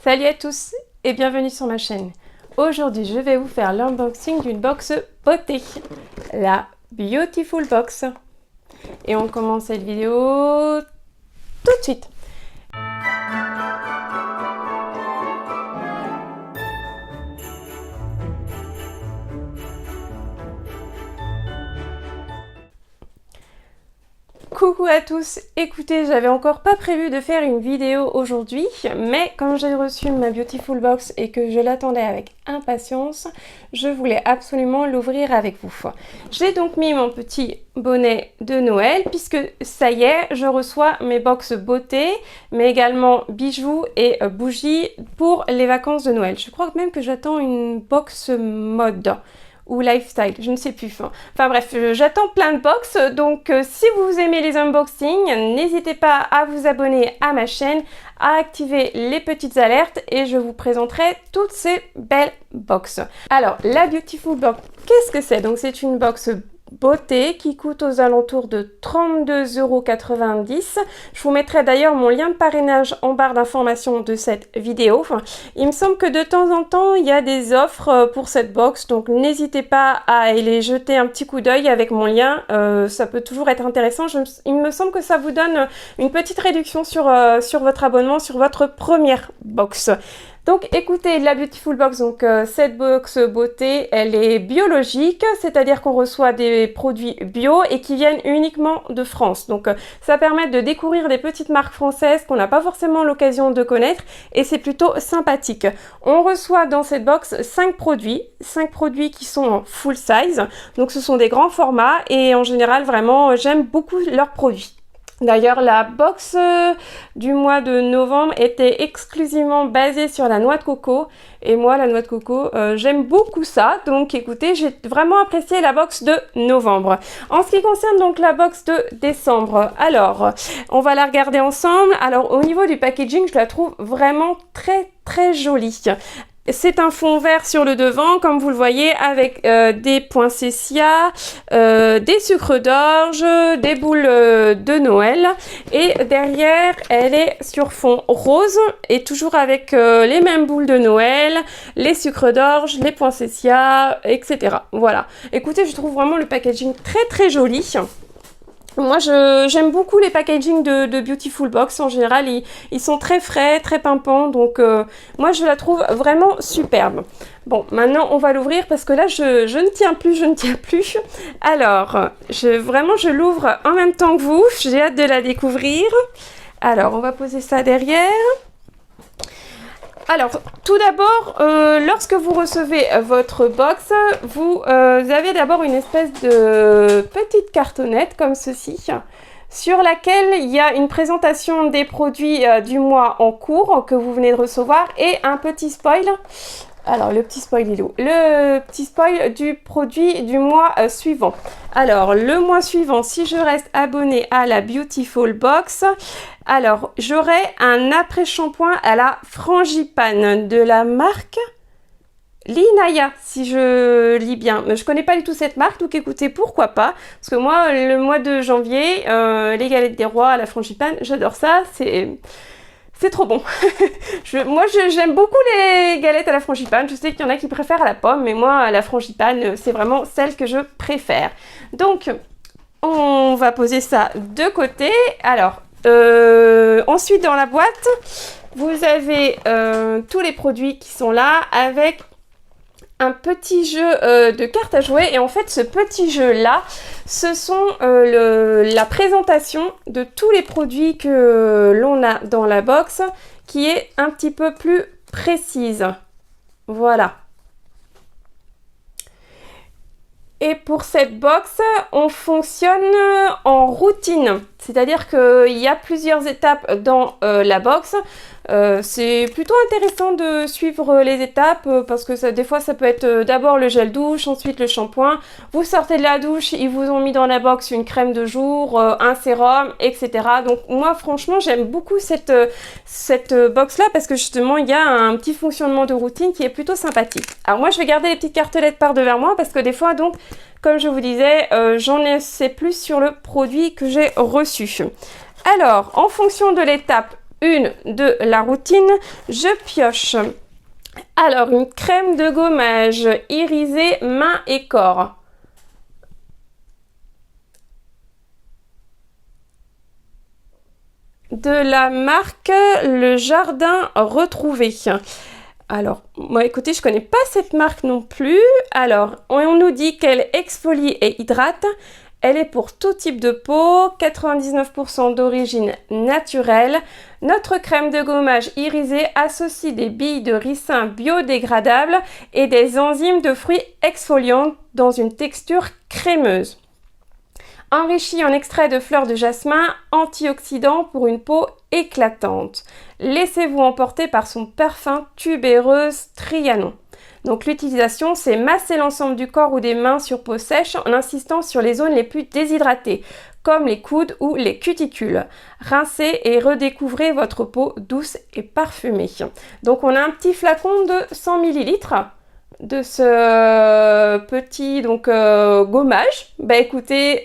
Salut à tous et bienvenue sur ma chaîne. Aujourd'hui, je vais vous faire l'unboxing d'une box beauté, la Beautiful Box. Et on commence cette vidéo tout de suite. Coucou à tous, écoutez, j'avais encore pas prévu de faire une vidéo aujourd'hui, mais quand j'ai reçu ma Beautiful Box et que je l'attendais avec impatience, je voulais absolument l'ouvrir avec vous. J'ai donc mis mon petit bonnet de Noël, puisque ça y est, je reçois mes box beauté, mais également bijoux et bougies pour les vacances de Noël. Je crois même que j'attends une box mode ou lifestyle, je ne sais plus. Enfin bref, j'attends plein de box, donc si vous aimez les unboxings, n'hésitez pas à vous abonner à ma chaîne, à activer les petites alertes et je vous présenterai toutes ces belles box. Alors, la Beautiful Box, qu'est-ce que c'est? Donc c'est une box beauté qui coûte aux alentours de 32,90 €. Je vous mettrai d'ailleurs mon lien de parrainage en barre d'information de cette vidéo. Il me semble que de temps en temps il y a des offres pour cette box, donc n'hésitez pas à aller jeter un petit coup d'œil avec mon lien, ça peut toujours être intéressant. Il me semble que ça vous donne une petite réduction sur votre abonnement, sur votre première box. Donc écoutez, la Beautiful Box, donc cette box beauté, elle est biologique, c'est-à-dire qu'on reçoit des produits bio et qui viennent uniquement de France. Donc ça permet de découvrir des petites marques françaises qu'on n'a pas forcément l'occasion de connaître et c'est plutôt sympathique. On reçoit dans cette box 5 produits qui sont en full size, donc ce sont des grands formats et en général vraiment j'aime beaucoup leurs produits. D'ailleurs, la box du mois de novembre était exclusivement basée sur la noix de coco. Et moi, la noix de coco, j'aime beaucoup ça. Donc écoutez, j'ai vraiment apprécié la box de novembre. En ce qui concerne donc la box de décembre, alors, on va la regarder ensemble. Alors, au niveau du packaging, je la trouve vraiment très jolie. C'est un fond vert sur le devant, comme vous le voyez, avec des poinsettias, des sucres d'orge, des boules de Noël. Et derrière, elle est sur fond rose et toujours avec les mêmes boules de Noël, les sucres d'orge, les poinsettias, etc. Voilà. Écoutez, je trouve vraiment le packaging très joli. Moi, j'aime beaucoup les packaging de Beautiful Box. En général, ils sont très frais, très pimpants. Donc, moi, je la trouve vraiment superbe. Bon, maintenant, on va l'ouvrir parce que là, je ne tiens plus. Alors, je l'ouvre en même temps que vous. J'ai hâte de la découvrir. Alors, on va poser ça derrière. Alors, tout d'abord, lorsque vous recevez votre box, vous avez d'abord une espèce de petite cartonnette comme ceci, sur laquelle il y a une présentation des produits du mois en cours que vous venez de recevoir et un petit spoil. Alors, le petit spoil, il est où? Le petit spoil du produit du mois suivant. Alors, le mois suivant, si je reste abonnée à la Beautiful Box, alors, j'aurai un après-shampoing à la frangipane de la marque Linaya, si je lis bien. Je connais pas du tout cette marque, donc écoutez, pourquoi pas. Parce que moi, le mois de janvier, les galettes des rois à la frangipane, j'adore ça, c'est trop bon. Moi, j'aime beaucoup les galettes à la frangipane. Je sais qu'il y en a qui préfèrent à la pomme, mais moi, à la frangipane, c'est vraiment celle que je préfère. Donc, on va poser ça de côté. Alors, ensuite, dans la boîte, vous avez tous les produits qui sont là avec un petit jeu de cartes à jouer. Et en fait, ce petit jeu-là, ce sont la présentation de tous les produits que l'on a dans la box qui est un petit peu plus précise. Voilà. Et pour cette box, on fonctionne en routine. C'est-à-dire qu'il y a plusieurs étapes dans la box. C'est plutôt intéressant de suivre les étapes parce que des fois ça peut être d'abord le gel douche, ensuite le shampoing. Vous sortez de la douche, ils vous ont mis dans la box une crème de jour, un sérum, etc. Donc moi franchement j'aime beaucoup cette box là parce que justement il y a un petit fonctionnement de routine qui est plutôt sympathique. Alors moi je vais garder les petites cartelettes par devers moi parce que des fois donc comme je vous disais j'en sais plus sur le produit que j'ai reçu. Alors en fonction de l'étape une de la routine, je pioche. Alors, une crème de gommage irisée main et corps. De la marque Le Jardin Retrouvé. Alors, moi écoutez, je connais pas cette marque non plus. Alors, on nous dit qu'elle exfolie et hydrate. Elle est pour tout type de peau, 99% d'origine naturelle. Notre crème de gommage irisée associe des billes de ricin biodégradables et des enzymes de fruits exfoliantes dans une texture crémeuse. Enrichi en extrait de fleurs de jasmin, antioxydant pour une peau éclatante. Laissez-vous emporter par son parfum tubéreuse Trianon. Donc l'utilisation, c'est masser l'ensemble du corps ou des mains sur peau sèche en insistant sur les zones les plus déshydratées, comme les coudes ou les cuticules. Rincez et redécouvrez votre peau douce et parfumée. Donc on a un petit flacon de 100 ml de ce petit gommage. Bah écoutez,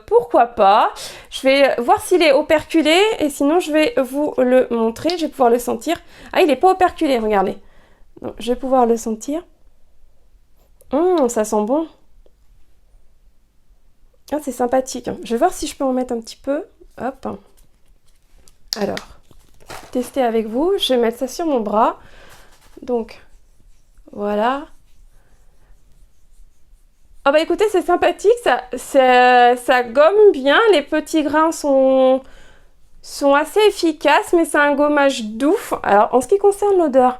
pourquoi pas. Je vais voir s'il est operculé et sinon je vais vous le montrer. Je vais pouvoir le sentir. Ah, il n'est pas operculé, regardez. Donc, je vais pouvoir le sentir. Ça sent bon. Ah, c'est sympathique. Je vais voir si je peux en mettre un petit peu. Hop. Alors, tester avec vous. Je vais mettre ça sur mon bras. Donc, voilà. Ah bah écoutez, c'est sympathique. Ça gomme bien. Les petits grains sont assez efficaces, mais c'est un gommage doux. Alors, en ce qui concerne l'odeur,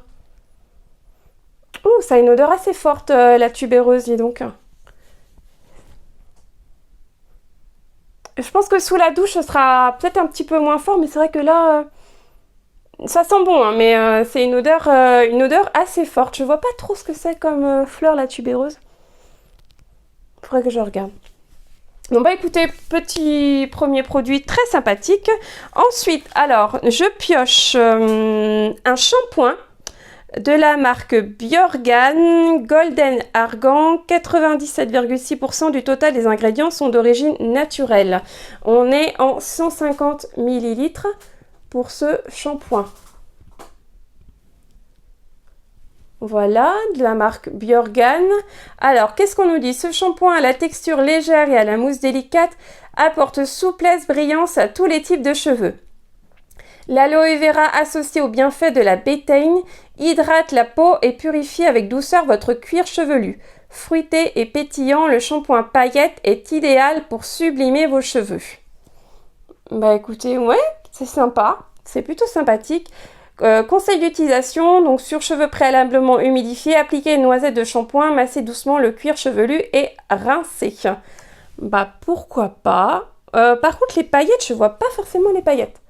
ça a une odeur assez forte, la tubéreuse, dis donc. Je pense que sous la douche, ce sera peut-être un petit peu moins fort, mais c'est vrai que là, ça sent bon, hein, mais c'est une odeur assez forte. Je vois pas trop ce que c'est comme fleur, la tubéreuse. Faudrait que je regarde. Bon bah écoutez, petit premier produit très sympathique. Ensuite, alors, je pioche un shampoing de la marque Bjorgan Golden Argan. 97,6% du total des ingrédients sont d'origine naturelle. On est en 150 ml pour ce shampoing. Voilà, de la marque Bjorgan. Alors, qu'est-ce qu'on nous dit? Ce shampoing à la texture légère et à la mousse délicate apporte souplesse, brillance à tous les types de cheveux. L'aloe vera associé au bienfait de la bétaigne hydrate la peau et purifie avec douceur votre cuir chevelu. Fruité et pétillant, le shampoing paillette est idéal pour sublimer vos cheveux. Bah écoutez, ouais, c'est sympa, c'est plutôt sympathique. Conseil d'utilisation, donc sur cheveux préalablement humidifiés, appliquez une noisette de shampoing, massez doucement le cuir chevelu et rincez. Bah pourquoi pas. Par contre les paillettes, je vois pas forcément les paillettes.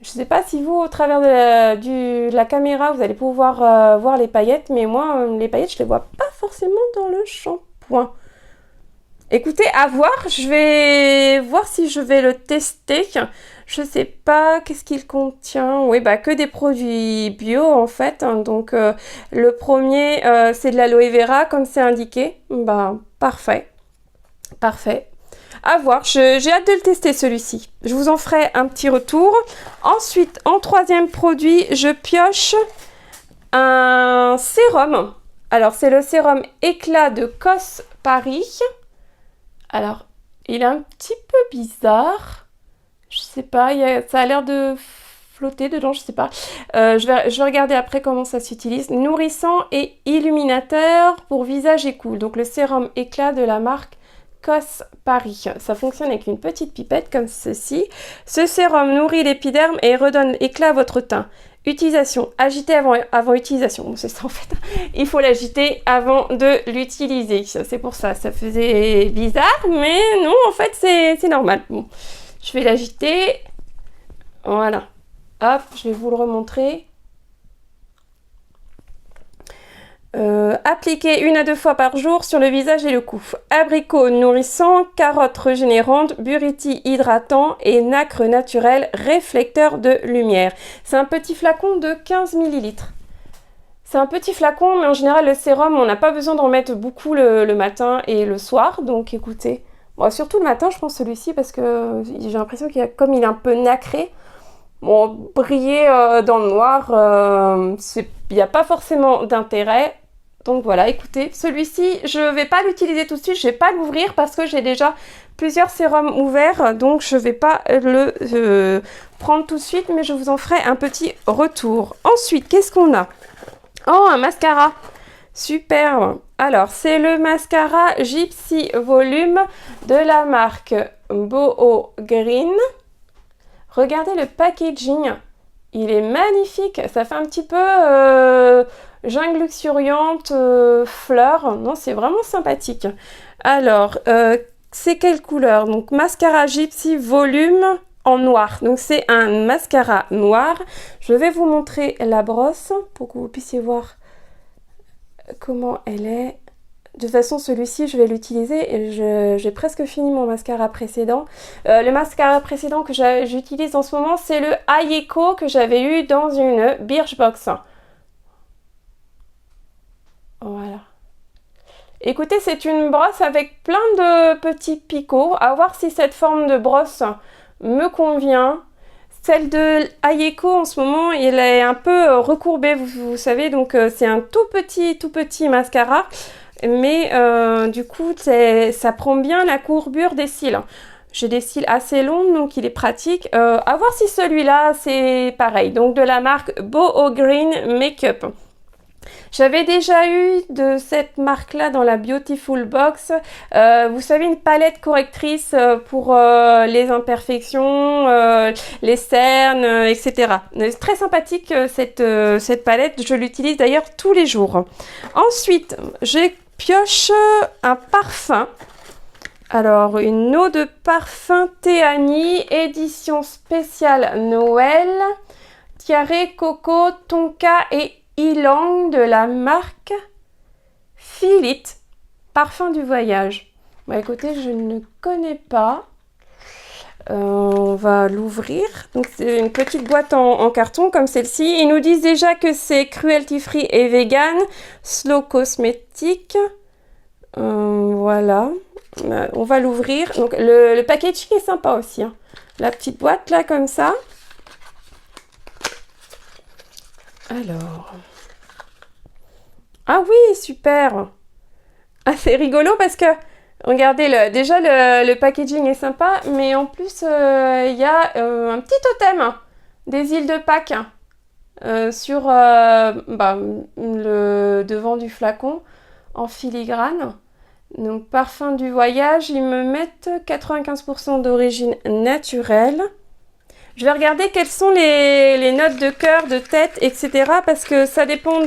Je sais pas si vous, au travers de la caméra, vous allez pouvoir voir les paillettes, mais moi, les paillettes, je les vois pas forcément dans le shampoing. Écoutez, à voir, je vais voir si je vais le tester. Je sais pas qu'est-ce qu'il contient. Oui, bah que des produits bio en fait. Donc le premier, c'est de l'aloe vera comme c'est indiqué. Bah parfait. Parfait. À voir, j'ai hâte de le tester celui-ci. Je vous en ferai un petit retour. Ensuite, en troisième produit, je pioche un sérum. Alors, c'est le sérum éclat de Cos Paris. Alors, il est un petit peu bizarre. Je sais pas, ça a l'air de flotter dedans, je sais pas. Je vais regarder après comment ça s'utilise. Nourrissant et illuminateur pour visage et cou. Donc, le sérum éclat de la marque Cos Paris. Ça fonctionne avec une petite pipette comme ceci. Ce sérum nourrit l'épiderme et redonne éclat à votre teint. Utilisation. Agiter avant utilisation. Bon, c'est ça en fait. Il faut l'agiter avant de l'utiliser. C'est pour ça. Ça faisait bizarre, mais non, en fait, c'est normal. Bon, je vais l'agiter. Voilà. Hop, je vais vous le remontrer. Appliquer 1 à 2 fois par jour sur le visage et le cou. Abricot nourrissant, carotte régénérante, buriti hydratant et nacre naturel réflecteur de lumière. C'est un petit flacon de 15 ml. C'est un petit flacon, mais en général le sérum, on n'a pas besoin d'en mettre beaucoup le matin et le soir. Donc écoutez, bon, surtout le matin je pense celui-ci parce que j'ai l'impression comme il est un peu nacré. Bon, briller dans le noir, il n'y a pas forcément d'intérêt. Donc voilà, écoutez, celui-ci, je ne vais pas l'utiliser tout de suite, je ne vais pas l'ouvrir parce que j'ai déjà plusieurs sérums ouverts, donc je ne vais pas le prendre tout de suite, mais je vous en ferai un petit retour. Ensuite, qu'est-ce qu'on a? Oh, un mascara. Super. Alors, c'est le mascara Gypsy Volume de la marque Boho Green. Regardez le packaging. Il est magnifique. Ça fait un petit peu jungle luxuriante, fleur. Non, c'est vraiment sympathique. Alors, c'est quelle couleur? Donc, mascara Gypsy Volume en noir. Donc, c'est un mascara noir. Je vais vous montrer la brosse pour que vous puissiez voir comment elle est. De toute façon, celui-ci, je vais l'utiliser et j'ai presque fini mon mascara précédent. Le mascara précédent que j'utilise en ce moment, c'est le Ayeko que j'avais eu dans une Birchbox. Voilà. Écoutez, c'est une brosse avec plein de petits picots. À voir si cette forme de brosse me convient. Celle de Ayeko en ce moment, elle est un peu recourbée, vous savez, donc c'est un tout petit mascara. Mais du coup, ça prend bien la courbure des cils. J'ai des cils assez longs, donc il est pratique. À voir si celui-là, c'est pareil. Donc de la marque Boho Green Makeup. J'avais déjà eu de cette marque-là dans la Beautiful Box, vous savez, une palette correctrice pour les imperfections, les cernes, etc. C'est très sympathique cette palette, je l'utilise d'ailleurs tous les jours. Ensuite, j'ai pioche un parfum. Alors, une eau de parfum Théani, édition spéciale Noël, Tiare, Coco, Tonka et Ylang de la marque Filit, parfum du voyage. Bah écoutez, je ne connais pas. On va l'ouvrir. Donc c'est une petite boîte en carton comme celle-ci. Ils nous disent déjà que c'est cruelty free et vegan, slow cosmétique. Voilà. On va l'ouvrir. Donc le packaging est sympa aussi. Hein. La petite boîte là comme ça. Alors. Ah oui, super. Ah, c'est rigolo parce que, regardez, déjà le packaging est sympa, mais en plus, il y a un petit totem des îles de Pâques sur le devant du flacon en filigrane. Donc, parfum du voyage, ils me mettent 95% d'origine naturelle. Je vais regarder quelles sont les notes de cœur, de tête, etc. Parce que ça dépend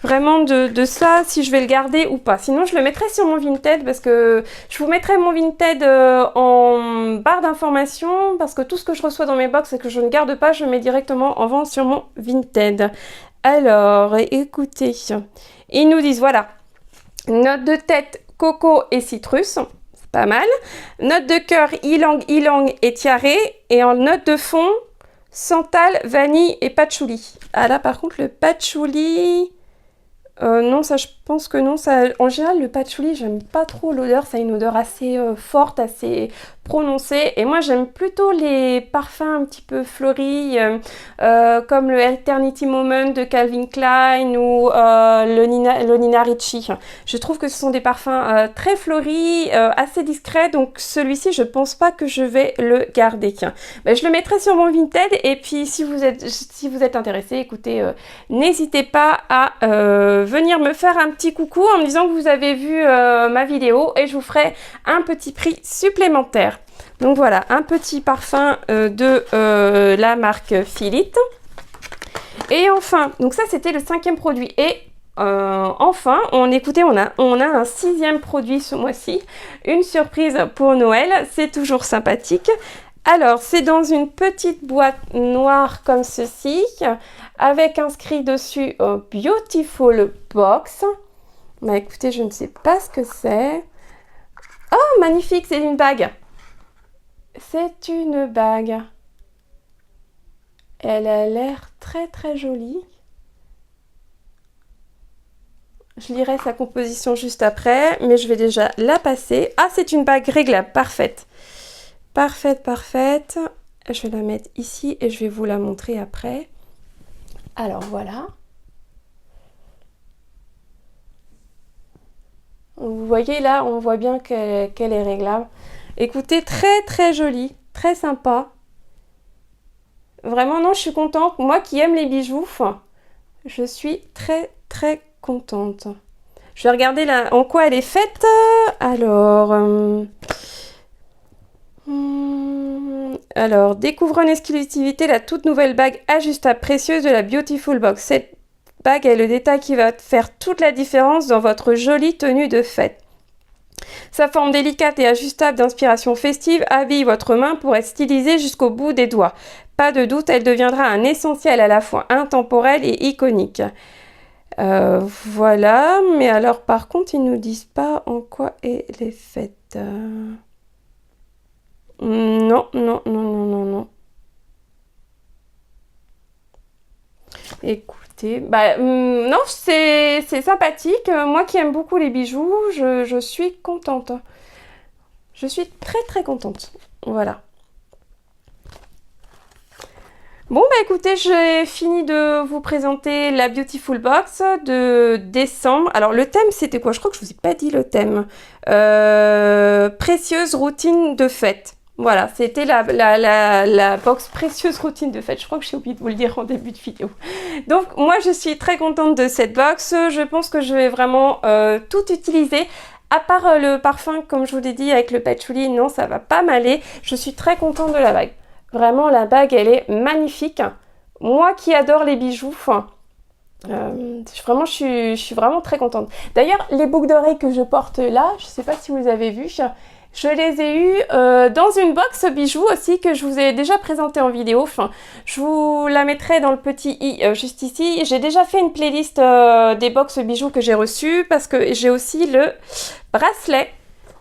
vraiment de ça, si je vais le garder ou pas. Sinon, je le mettrai sur mon Vinted parce que je vous mettrai mon Vinted en barre d'informations parce que tout ce que je reçois dans mes box et que je ne garde pas, je le mets directement en vente sur mon Vinted. Alors, écoutez, ils nous disent, voilà, note de tête, coco et citrus. Pas mal. Note de cœur, ylang et tiare. Et en note de fond, santal, vanille et patchouli. Ah là, par contre, le patchouli... non, ça, je pense que non. Ça, en général, le patchouli, j'aime pas trop l'odeur. Ça a une odeur assez forte, assez prononcée. Et moi, j'aime plutôt les parfums un petit peu fleuris, comme le Eternity Moment de Calvin Klein ou le Nina Ricci. Je trouve que ce sont des parfums très fleuris, assez discrets. Donc, celui-ci, je pense pas que je vais le garder. Ben, je le mettrai sur mon Vinted. Et puis, si vous êtes intéressé, écoutez, n'hésitez pas à venir me faire un petit coucou en me disant que vous avez vu ma vidéo et je vous ferai un petit prix supplémentaire. Donc voilà, un petit parfum de la marque Filit. Et enfin, donc ça c'était le 5e produit. Et enfin, on a un 6e produit ce mois-ci. Une surprise pour Noël, c'est toujours sympathique. Alors, c'est dans une petite boîte noire comme ceci, avec inscrit dessus Beautiful Box. Bah écoutez, je ne sais pas ce que c'est. Oh, magnifique, c'est une bague. C'est une bague. Elle a l'air très très jolie. Je lirai sa composition juste après, mais je vais déjà la passer. Ah, c'est une bague réglable, parfaite. Parfaite. Je vais la mettre ici et je vais vous la montrer après. Alors voilà. Vous voyez là, on voit bien qu'elle est réglable. Écoutez, très jolie, très sympa. Vraiment, non, je suis contente. Moi qui aime les bijoux, je suis très contente. Je vais regarder là, en quoi elle est faite. Alors, découvre en exclusivité la toute nouvelle bague ajustable précieuse de la Beautiful Box. Cette bague est le détail qui va faire toute la différence dans votre jolie tenue de fête. Sa forme délicate et ajustable d'inspiration festive habille votre main pour être stylisée jusqu'au bout des doigts. Pas de doute, elle deviendra un essentiel à la fois intemporel et iconique. Voilà, mais alors par contre, ils nous disent pas en quoi elle est faite. Non. Écoutez, non, c'est sympathique. Moi qui aime beaucoup les bijoux, je suis contente. Je suis très contente. Voilà. Bon, écoutez, j'ai fini de vous présenter la Beautiful Box de décembre. Alors, le thème, c'était quoi? Je crois que je vous ai pas dit le thème. Précieuse routine de fête. Voilà, c'était la box précieuse routine de fête. Je crois que j'ai oublié de vous le dire en début de vidéo. Donc, moi, je suis très contente de cette box. Je pense que je vais vraiment tout utiliser. À part le parfum, comme je vous l'ai dit, avec le patchouli, non, ça va pas m'aller. Je suis très contente de la bague. Vraiment, la bague, elle est magnifique. Moi qui adore les bijoux, vraiment, je suis vraiment très contente. D'ailleurs, les boucles d'oreilles que je porte là, je ne sais pas si vous avez vu, je les ai eues dans une box bijoux aussi que je vous ai déjà présentée en vidéo. Je vous la mettrai dans le petit i juste ici. J'ai déjà fait une playlist des box bijoux que j'ai reçues parce que j'ai aussi le bracelet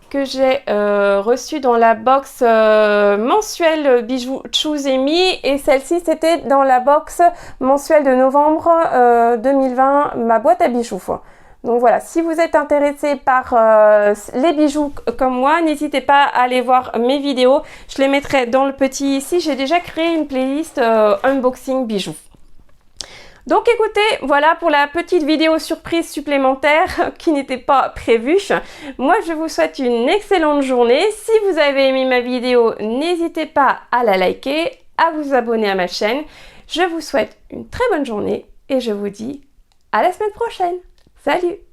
que j'ai reçu dans la box mensuelle bijoux Choose Me, et celle-ci c'était dans la box mensuelle de novembre 2020, ma boîte à bijoux. Donc voilà, si vous êtes intéressé par les bijoux comme moi, n'hésitez pas à aller voir mes vidéos, je les mettrai dans le petit ici. J'ai déjà créé une playlist unboxing bijoux. Donc écoutez, voilà pour la petite vidéo surprise supplémentaire qui n'était pas prévue. Moi, je vous souhaite une excellente journée. Si vous avez aimé ma vidéo, n'hésitez pas à la liker, à vous abonner à ma chaîne. Je vous souhaite une très bonne journée et je vous dis à la semaine prochaine. Salut!